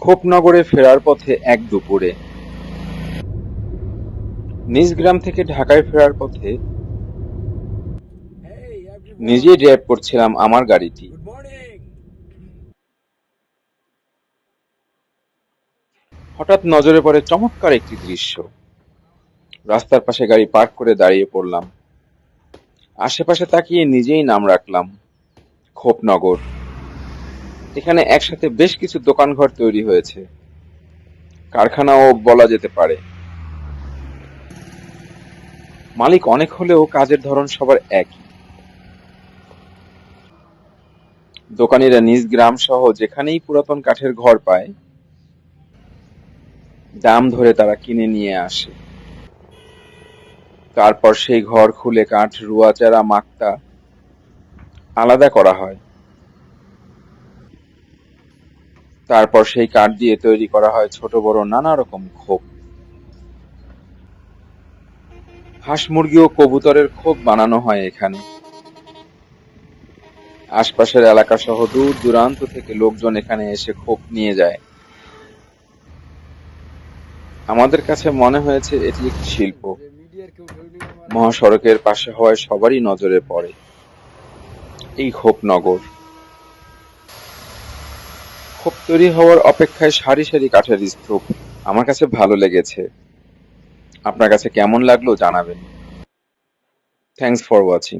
খোপনগরে ফেরার পথে এক দুপুরে নিজ গ্রাম থেকে ঢাকায় ফেরার পথে Hey নিজেই everyone, ড্রাইভ করছিলাম আমার গাড়িটি। good morning. হঠাৎ নজরে পড়ে চমৎকার একটি দৃশ্য। রাস্তার পাশে গাড়ি পার্ক করে দাঁড়িয়ে পড়লাম। আশেপাশে তাকিয়ে নিজেই নাম রাখলাম, খোপনগর। এখানে একসাথে বেশ কিছু দোকানঘর তৈরি হয়েছে, কারখানাও বলা যেতে পারে। মালিক অনেক হলেও কাজের ধরন সবার একই। দোকানিরা নিজ গ্রাম সহ যেখানেই পুরাতন কাঠের ঘর পায়, দাম ধরে তারা কিনে নিয়ে আসে। তারপর সেই ঘর খুলে কাঠ, রুয়া, চারা, মাকতা আলাদা করা হয়। তারপর সেই কাঠ দিয়ে তৈরি করা হয় ছোট বড় নানা রকম খোপ। হাঁস, মুরগি ও কবুতরের খোপ বানানো হয় এখানে। আশপাশের এলাকা সহ দূর দূরান্ত থেকে লোকজন এখানে এসে খোপ নিয়ে যায়। আমাদের কাছে মনে হয়েছে এটি একটি শিল্প। মিডিয়ার কেউ ধরলি আমার মহাসড়কের পাশে হওয়ায় সবারই নজরে পড়ে এই খোপনগর। খোপ তৈরি হওয়ার অপেক্ষায় সারি সারি কাঠের স্তূপ। আমার কাছে ভালো লেগেছে। আপনার কাছে কেমন লাগলো জানাবেন। Thanks for watching.